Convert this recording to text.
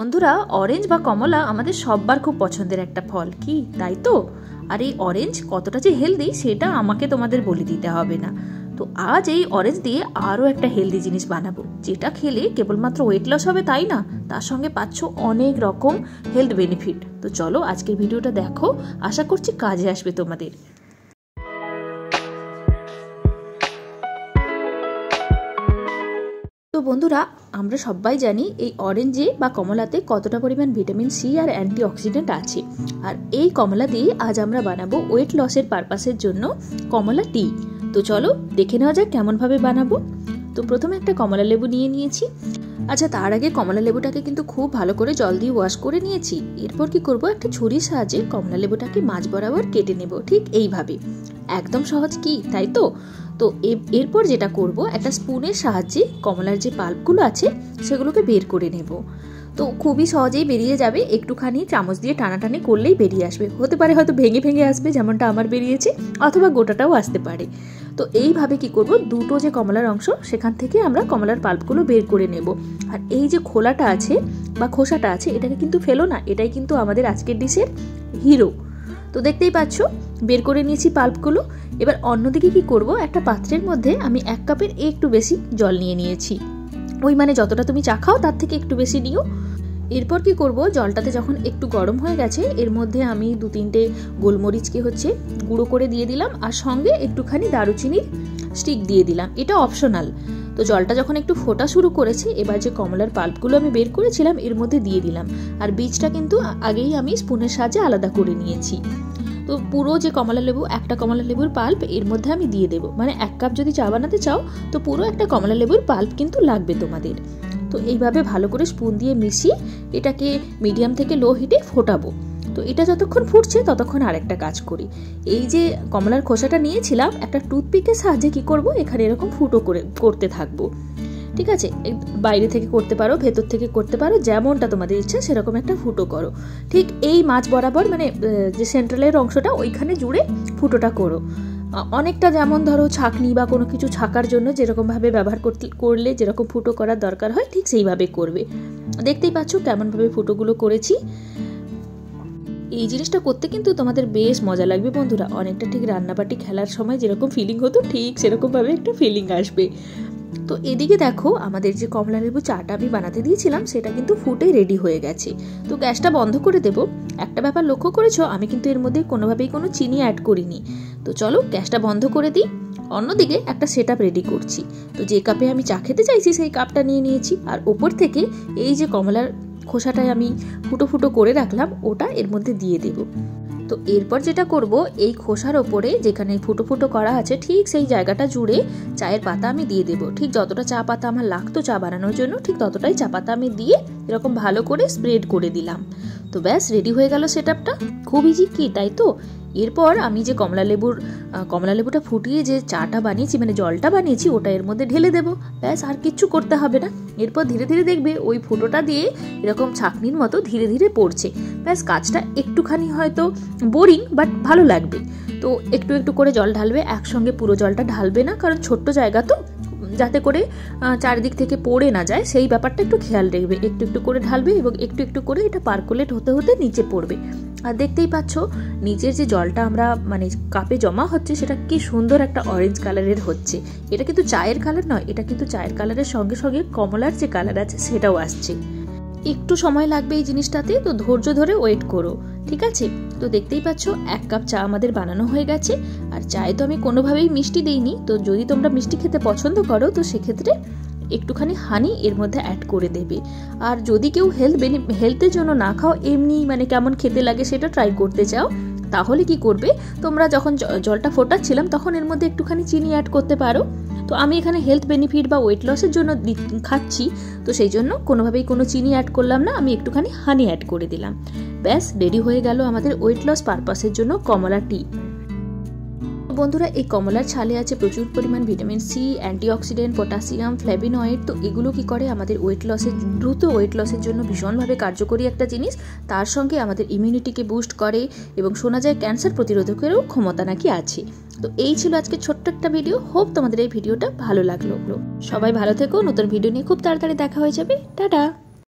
বন্ধুরা, অরেঞ্জ বা কমলা আমাদের সবার খুব পছন্দের একটা ফল, কি তাই তো? আর এই অরেঞ্জ কতটা যে হেলদি সেটা আমাকে তোমাদের বলে দিতে হবে না। তো আজ এই অরেঞ্জ দিয়ে আরও একটা হেলদি জিনিস বানাবো, যেটা খেলে কেবলমাত্র ওয়েট লস হবে তাই না, তার সঙ্গে পাচ্ছ অনেক রকম হেলথ বেনিফিট। তো চলো আজকের ভিডিওটা দেখো, আশা করছি কাজে আসবে তোমাদের। তো বন্ধুরা, আমরা সবাই জানি এই অরেঞ্জে বা কমলাতে কতটা পরিমাণ ভিটামিন সি আর অ্যান্টিঅক্সিডেন্ট আছে। আর এই কমলা দিয়ে আজ আমরা বানাবো ওয়েট লসের পারপাসের জন্য কমলা টি। তো চলো দেখে নেওয়া যাক কেমনভাবে বানাবো। তো প্রথমে একটা কমলা লেবু নিয়ে নিয়েছি। আচ্ছা, তার আগে কমলা লেবুটাকে কিন্তু খুব ভালো করে জল দিয়ে ওয়াশ করে নিয়েছি। এরপর কি করব, একটা ছুরির সাহায্যে কমলা লেবুটাকে মাঝ বরাবর কেটে নেব, ঠিক এইভাবে। একদম সহজ, কি তাই তো? তো এরপর যেটা করব, একটা স্পুনের সাহায্যে কমলার যে পাল্পগুলো আছে সেগুলোকে বের করে নেব। তো খুবই সহজেই বেরিয়ে যাবে, একটুখানি চামচ দিয়ে টানাটানি করলেই বেরিয়ে আসবে। হতে পারে হয়তো ভেঙে ভেঙে আসবে, যেমনটা আমার বেরিয়েছে, অথবা গোটাটাও আসতে পারে। তো এইভাবে কি করব, দুটো যে কমলার অংশ সেখান থেকে আমরা কমলার পাল্পগুলো বের করে নেব। আর এই যে খোলাটা আছে বা খোসাটা আছে, এটাকে কিন্তু ফেলো না, এটাই কিন্তু আমাদের আজকের ডিশের হিরো। তো দেখতেই পাচ্ছ বের করে নিয়েছি পাল্পগুলো। এবার অন্যদিকে কি করব, একটা পাত্রের মধ্যে আমি 1 কাপের একটু বেশি জল নিয়ে নিয়েছি। ওই মানে যতটা তুমি চা খাও তার থেকে একটু বেশি নিও। এরপর কি করব, জলটাতে যখন একটু গরম হয়ে গেছে, এর মধ্যে আমি 2-3টে গোলমরিচকে গুঁড়ো করে দিয়ে দিলাম, আর সঙ্গে একটুখানি দারুচিনির স্টিক দিয়ে দিলাম। এটা অপশনাল। তো জলটা যখন একটু ফোটা শুরু করেছে, এবার যে কমলার পাল্পগুলো আমি বের করেছিলাম এর মধ্যে দিয়ে দিলাম। আর বীজটা কিন্তু আগেই আমি স্পুনের সাহায্যে আলাদা করে নিয়েছি। তো পুরো যে কমলা লেবু, একটা কমলা লেবুর পাল্প এর মধ্যে আমি দিয়ে দেবো। মানে 1 কাপ যদি চা বানাতে চাও তো পুরো একটা কমলা লেবুর পাল্প কিন্তু লাগবে তোমাদের। তো এইভাবে ভালো করে স্পুন দিয়ে মিশিয়ে এটাকে মিডিয়াম থেকে লো হিটে ফোটাবো। তো এটা যতক্ষণ ফুটছে ততক্ষণ আরেকটা কাজ করি। এই যে কমলার খোসাটা নিয়েছিলাম, একটা টুথপিকের সাহায্যে কি করব, এখানে এরকম ফুটো করতে থাকবো। ঠিক আছে, বাইরে থেকে করতে পারো, ভেতর থেকে করতে পারো, যেমনটা তোমাদের ইচ্ছা সেরকম একটা ফুটো করো। ঠিক এই মাঝ বরাবর, মানে যে সেন্ট্রালের অংশটা ওইখানে জুড়ে ফুটোটা করো। অনেকটা যেমন ধরো ছাঁকনি বা কোনো কিছু ছাকার জন্য যেরকমভাবে ব্যবহার করলে যেরকম ফুটো করার দরকার হয়, ঠিক সেইভাবে করবে। দেখতেই পাচ্ছ কেমনভাবে ফুটোগুলো করেছি। এই জিনিসটা করতে কিন্তু তোমাদের বেশ মজা লাগবে বন্ধুরা, অনেকটা ঠিক রান্নাবাটি খেলার সময় যেরকম ফিলিং হতো ঠিক সেরকমভাবে একটা ফিলিং আসবে। তো এদিকে দেখো, আমাদের যে কমলা লেবু চাটা আমি বানাতে দিয়েছিলাম সেটা কিন্তু ফুটে রেডি হয়ে গেছে। তো গ্যাসটা বন্ধ করে দেব। একটা ব্যাপার লক্ষ্য করেছো, আমি কিন্তু এর মধ্যে কোনোভাবেই কোনো চিনি অ্যাড করিনি। তো চলো গ্যাসটা বন্ধ করে দিই। অন্যদিকে একটা সেটআপ রেডি করছি। তো যে কাপে আমি চা খেতে চাইছি সেই কাপটা নিয়ে নিয়েছি, আর ওপর থেকে এই যে কমলার খোসাটায় আমি ফুটো ফুটো করে রাখলাম ওটা এর মধ্যে দিয়ে দেব। তো এরপর যেটা করব, এই খোসার ওপরে যেখানে ফুটো ফুটো করা আছে ঠিক সেই জায়গাটা জুড়ে চায়ের পাতা আমি দিয়ে দেব। ঠিক যতটা চা পাতা আমার লাগতো চা বানানোর জন্য, ঠিক ততটাই চা পাতা আমি দিয়ে এরকম ভালো করে স্প্রেড করে দিলাম। তো ব্যাস রেডি হয়ে গেল সেটআপটা। খুব ইজি, কি তাই তো? এরপর আমি যে কমলা লেবুটা ফুটিয়ে যে চাটা বানিয়েছি, মানে জলটা বানিয়েছি, ওটা এর মধ্যে ঢেলে দেবো। ব্যাস, আর কিচ্ছু করতে হবে না। এরপর ধীরে ধীরে দেখবে ওই ফুটোটা দিয়ে এরকম ছাঁকনির মতো ধীরে ধীরে পড়ছে। ব্যাস, কাজটা একটুখানি হয়তো বোরিং, বাট ভালো লাগবে। তো একটু একটু করে জল ঢালবে, একসঙ্গে পুরো জলটা ঢালবে না, কারণ ছোট্ট জায়গা তো, যাতে করে চারিদিক থেকে পড়ে না যায় সেই ব্যাপারটা একটু খেয়াল রাখবে। একটু একটু করে ঢালবে এবং একটু একটু করে এটা পার্কুলেট হতে হতে নিচে পড়বে। আর দেখতেই পাচ্ছ নিচের যে জলটা আমরা মানে কাপে জমা হচ্ছে সেটা কি সুন্দর একটা অরেঞ্জ কালারের হচ্ছে। এটা কিন্তু চায়ের কালার নয়, এটা কিন্তু চায়ের কালারের সঙ্গে সঙ্গে কমলার যে কালার আছে সেটাও আসছে। একটু সময় লাগবে এই জিনিসটাতে, তো ধৈর্য ধরে ওয়েট করো, ঠিক আছে? তো দেখতেই পাচ্ছ 1 কাপ চা আমাদের বানানো হয়ে গেছে। আর চায়ে তো আমি কোনোভাবেই মিষ্টি দেইনি। তো যদি তোমরা মিষ্টি খেতে পছন্দ করো তো সেক্ষেত্রে একটুখানি হানি এর মধ্যে অ্যাড করে দেবে। আর যদি কেউ হেলথের জন্য না খাও, এমনি মানে কেমন খেতে লাগে সেটা ট্রাই করতে চাও, তাহলে কি করবে, তোমরা যখন জলটা ফোটাচ্ছিলাম তখন এর মধ্যে একটুখানি চিনি অ্যাড করতে পারো। তো আমি এখানে হেলথ বেনিফিট বা ওয়েট লসের জন্য খাচ্ছি, তো সেই জন্য কোনোভাবেই কোনো চিনি অ্যাড করলাম না, আমি একটুখানি হানি অ্যাড করে দিলাম। ব্যাস রেডি হয়ে গেল আমাদের ওয়েট লস পারপাসের জন্য কমলা টি। বন্ধুরা, এই কমলার ছালে আছে প্রচুর পরিমাণ vitamin C, antioxidant, potassium, flavonoid. তো এগুলো কি করে, আমাদের দ্রুত ওয়েট লসের জন্য ভীষণভাবে কার্যকরী একটা জিনিস। তার সঙ্গে আমাদের ইমিউনিটিকে বুস্ট করে এবং শোনা যায় ক্যান্সার প্রতিরোধকেরও ক্ষমতা নাকি আছে। তো এই ছিল আজকে ছোট্ট একটা ভিডিও। হোপ তোমাদের এই ভিডিওটা ভালো লাগলো। সবাই ভালো থেকো, নতুন ভিডিও নিয়ে খুব তাড়াতাড়ি দেখা হয়ে যাবে। টাটা।